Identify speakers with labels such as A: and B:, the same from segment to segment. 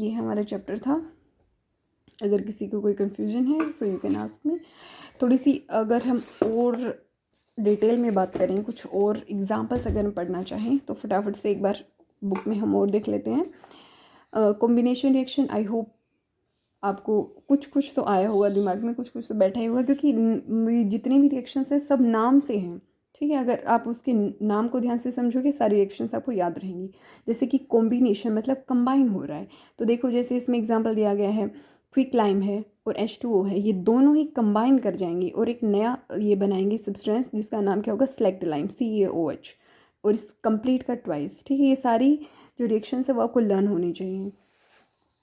A: ये हमारा चैप्टर था। अगर किसी को कोई कन्फ्यूजन है सो यू कैन आस्क मी। थोड़ी सी अगर हम और डिटेल में बात करें, कुछ और एग्जांपल्स अगर हम पढ़ना चाहें तो फटाफट से एक बार बुक में हम और देख लेते हैं। कॉम्बिनेशन रिएक्शन, आई होप आपको कुछ कुछ तो आया होगा दिमाग में, कुछ कुछ तो बैठा ही होगा, क्योंकि जितने भी रिएक्शंस हैं सब नाम से हैं। ठीक है, अगर आप उसके नाम को ध्यान से समझोगे सारी रिएक्शंस आपको याद रहेंगी। जैसे कि कॉम्बिनेशन मतलब कंबाइन हो रहा है, तो देखो जैसे इसमें एग्जांपल दिया गया है, क्विकलाइम है और H2O है, ये दोनों ही कंबाइन कर जाएंगे और एक नया ये बनाएंगे सब्सटेंस जिसका नाम क्या होगा, सेलेक्ट-लाइम, CaOH। और इस कंप्लीट का ट्वाइस। ठीक है, ये सारी जो रिएक्शंस है वो आपको लर्न होनी चाहिए।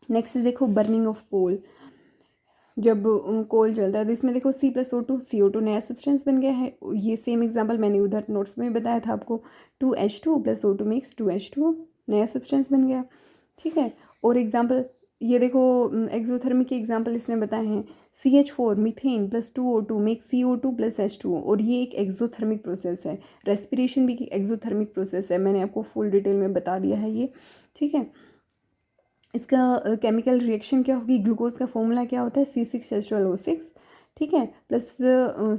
A: नेक्स्ट देखो बर्निंग ऑफ कोल। जब कोल जलता है तो इसमें देखो C+O2, CO2 नया सब्सटेंस बन गया है। ये सेम एग्जांपल मैंने उधर नोट्स में बताया था आपको, 2H2 + O2 मिक्स 2H2 नया सब्सटेंस बन गया। ठीक है, और एग्जांपल ये देखो एक्सोथर्मिक के एग्जांपल इसने बताए हैं, CH4 methane + 2O2 make CO2 + H2O, और ये एक एक्सोथर्मिक प्रोसेस है। रेस्पिरेशन भी एक एक्सोथर्मिक प्रोसेस है, मैंने आपको फुल डिटेल में बता दिया है ये। ठीक है, इसका केमिकल रिएक्शन क्या होगी, ग्लूकोज का फॉर्मूला क्या होता है, C6H12O6। ठीक है, प्लस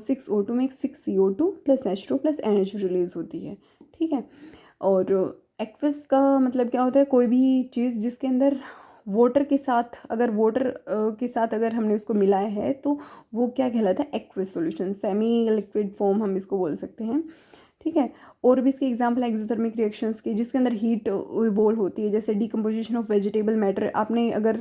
A: 6O2 में 6CO2 + H2 + एनर्जी रिलीज होती है। ठीक है, और एक्वस का मतलब क्या होता है, कोई भी चीज़ जिसके अंदर वाटर के साथ, अगर वाटर के साथ अगर हमने उसको मिलाया है तो वो क्या कहलाता है, aqueous solution, semi liquid form हम इसको बोल सकते हैं। ठीक है, और भी इसके एग्जांपल है एक्सोथर्मिक रिएक्शंस के जिसके अंदर हीट इवोल्व होती है, जैसे डिकम्पोजिशन ऑफ वेजिटेबल मैटर। आपने अगर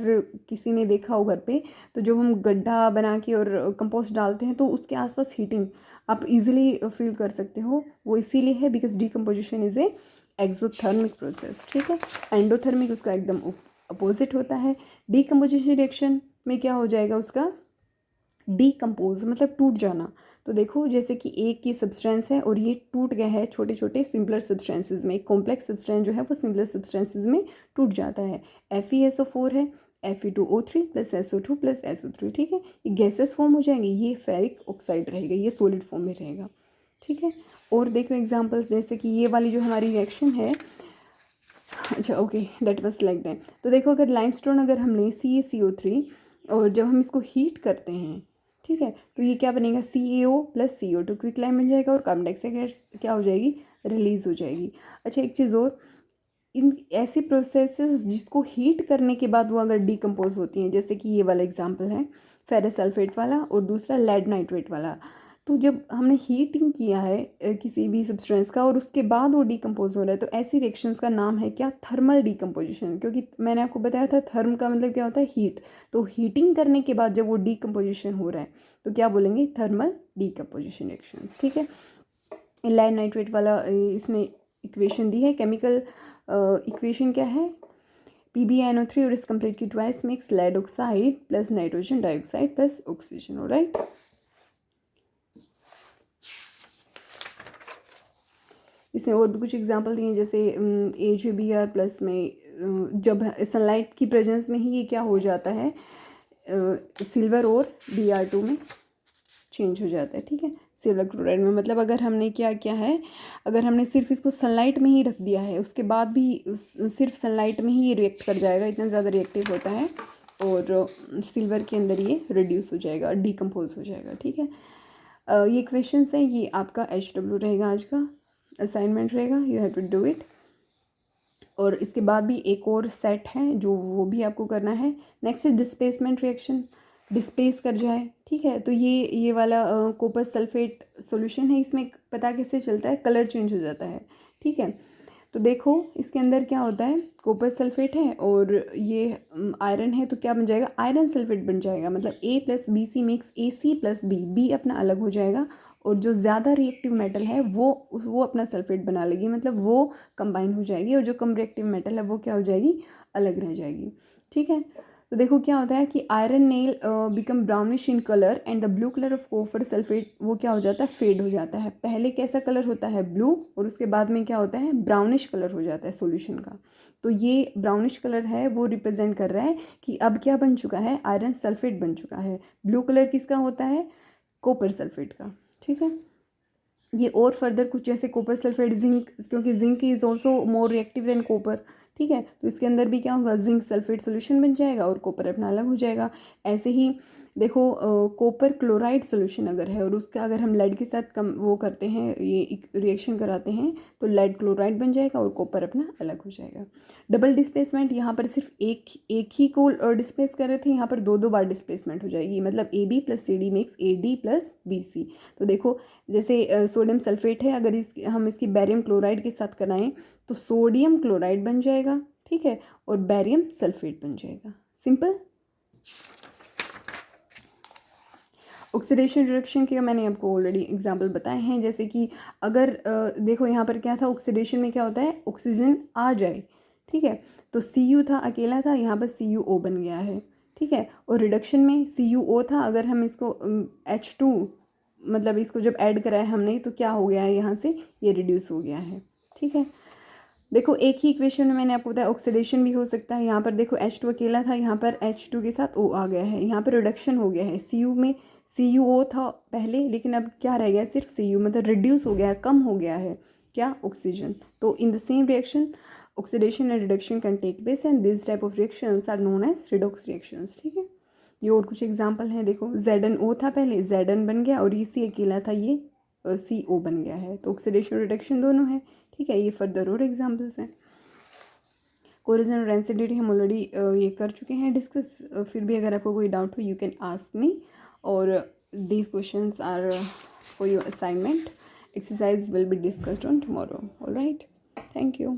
A: किसी ने देखा हो घर पे, तो जब हम गड्ढा बना के और कंपोस्ट डालते हैं तो उसके आसपास हीटिंग आप इजीली फील कर सकते हो। वो इसीलिए है because decomposition is a exothermic process. ठीक है, एंडोथर्मिक उसका एकदम अपोजिट होता है। डिकम्पोजिशन रिएक्शन में क्या हो जाएगा, उसका डीकम्पोज मतलब टूट जाना। तो देखो जैसे कि एक की सब्सटेंस है और ये टूट गया है छोटे छोटे सिंपलर सब्सटेंसेस में, एक कॉम्प्लेक्स सब्सटेंस जो है वो सिंपलर सब्सटेंसेस में टूट जाता है। FeSO4 है, Fe2O3 + SO2 + SO3। ठीक है, ये गैसेस फॉर्म हो जाएंगे, ये फेरिक ऑक्साइड रहेगा, ये सॉलिड फॉर्म में रहेगा। ठीक है, और देखो एग्जाम्पल्स, जैसे कि ये वाली जो हमारी रिएक्शन है, अच्छा okay that was like that. तो देखो अगर लाइमस्टोन अगर हम लें CaCO3 और जब हम इसको हीट करते हैं, ठीक है, तो ये क्या बनेगा, CaO + CO2 क्विकलाइम बन जाएगा और कार्बन डाइऑक्साइड गैस क्या हो जाएगी, रिलीज हो जाएगी। अच्छा एक चीज़ और, इन ऐसी प्रोसेसेस जिसको हीट करने के बाद वो अगर डिकम्पोज होती हैं, जैसे कि ये वाला एग्जांपल है फेरस सल्फेट वाला और दूसरा लेड नाइट्रेट वाला। तो जब हमने हीटिंग किया है किसी भी सब्सटेंस का और उसके बाद वो डिकम्पोज हो रहा है, तो ऐसी रिएक्शंस का नाम है क्या, थर्मल डिकम्पोजिशन। क्योंकि मैंने आपको बताया था थर्म का मतलब क्या होता है, हीट। तो हीटिंग करने के बाद जब वो डिकम्पोजिशन हो रहा है तो क्या बोलेंगे, थर्मल डिकम्पोजिशन रिएक्शंस। ठीक है, लेड नाइट्रेट वाला इसने इक्वेशन दी है, केमिकल इक्वेशन क्या है, PbNO3 और इस कंप्लीट की twice mix lead oxide + nitrogen dioxide + oxygen. Right, इसमें और भी कुछ एग्जांपल दिए, जैसे AgBr+ में जब सनलाइट की प्रेजेंस में ही ये क्या हो जाता है, सिल्वर और Br2 में चेंज हो जाता है। ठीक है, सिल्वर क्लोराइड में, मतलब अगर हमने क्या किया है, अगर हमने सिर्फ इसको सनलाइट में ही रख दिया है उसके बाद भी सिर्फ सनलाइट में ही ये रिएक्ट कर जाएगा, इतना ज़्यादा रिएक्टिव होता है और सिल्वर के अंदर ये रिड्यूस हो जाएगा, डिकम्पोज हो जाएगा। ठीक है, ये क्वेश्चंस हैं, ये आपका HW रहेगा, आज का असाइनमेंट रहेगा, you have to do it. और इसके बाद भी एक और सेट है जो वो भी आपको करना है। Next is displacement reaction, displace कर जाए। ठीक है, तो ये वाला कॉपर सल्फेट सॉल्यूशन है, इसमें पता कैसे चलता है, कलर चेंज हो जाता है। ठीक है, तो देखो इसके अंदर क्या होता है, कॉपर सल्फेट है और ये आयरन है, तो क्या बन जाएगा, आयरन सल्फेट बन जाएगा। मतलब A + BC mix AC + B, B अपना अलग हो जाएगा और जो ज़्यादा रिएक्टिव मेटल है वो अपना सल्फेट बना लेगी, मतलब वो कंबाइन हो जाएगी, और जो कम रिएक्टिव मेटल है वो क्या हो जाएगी, अलग रह जाएगी। ठीक है, तो देखो क्या होता है कि iron nail become brownish in colour and the blue colour of copper sulphate वो क्या हो जाता है, फेड हो जाता है। पहले कैसा कलर होता है, ब्लू, और उसके बाद में क्या होता है, ब्राउनिश कलर हो जाता है सॉल्यूशन का। तो ये ब्राउनिश कलर है वो रिप्रेजेंट कर रहा है कि अब क्या बन चुका है, आयरन सल्फेट बन चुका है। ब्लू कलर किसका होता है, कॉपर सल्फेट का। ठीक है, ये और फर्दर कुछ जैसे कॉपर सल्फेट, जिंक, क्योंकि zinc is also more reactive than copper. ठीक है। तो इसके अंदर भी क्या होगा, जिंक सल्फेट सोल्यूशन बन जाएगा और कॉपर अपना अलग हो जाएगा। ऐसे ही देखो कॉपर क्लोराइड सोल्यूशन अगर है और उसका अगर हम लेड के साथ कम वो करते हैं, ये रिएक्शन कराते हैं, तो लेड क्लोराइड बन जाएगा और कॉपर अपना अलग हो जाएगा। डबल डिस्प्लेसमेंट, यहाँ पर सिर्फ एक ही को डिस्प्लेस कर रहे थे, यहाँ पर दो दो बार डिस्प्लेसमेंट हो जाएगी, मतलब AB + CD mix AD + BC। तो देखो जैसे सोडियम सल्फेट है, अगर हम इसकी बैरियम क्लोराइड के साथ कराएं तो सोडियम क्लोराइड बन जाएगा, ठीक है, और बैरियम सल्फेट बन जाएगा। सिंपल। ऑक्सीडेशन रिडक्शन के मैंने आपको ऑलरेडी एग्जांपल बताए हैं, जैसे कि अगर देखो यहाँ पर क्या था, ऑक्सीडेशन में क्या होता है, ऑक्सीजन आ जाए, ठीक है, तो Cu था, अकेला था, यहाँ पर CuO बन गया है, ठीक है। और रिडक्शन में CuO था, अगर हम इसको H2 मतलब इसको जब ऐड कराया हमने तो क्या हो गया है, यहाँ से ये रिड्यूस हो गया है, ठीक है। देखो एक ही इक्वेशन में मैंने आपको बताया ऑक्सीडेशन भी हो सकता है, यहाँ पर देखो H2 अकेला था, यहाँ पर H2 के साथ O आ गया है, यहाँ पर रिडक्शन हो गया है। Cu में CuO था पहले, लेकिन अब क्या रह गया, सिर्फ Cu, मतलब रिड्यूस हो गया है, कम हो गया है क्या, ऑक्सीजन। तो in the same reaction oxidation and reduction can take place and this type of reactions are known as redox reactions, ठीक है। ये और कुछ एग्जाम्पल हैं, देखो ZnO था पहले, Zn बन गया, और ये C अकेला था, ये CO बन गया है। तो ऑक्सीडेशन रिडक्शन दोनों है, ठीक है। ये फर्दर और एग्जाम्पल्स हैं। कोरोजन और एसिडिटी हम ऑलरेडी ये कर चुके हैं डिस्कस। फिर भी अगर आपको कोई डाउट हो यू कैन आस्क मी, और these questions are for your assignment. Exercise will be discussed on tomorrow. Alright, thank you.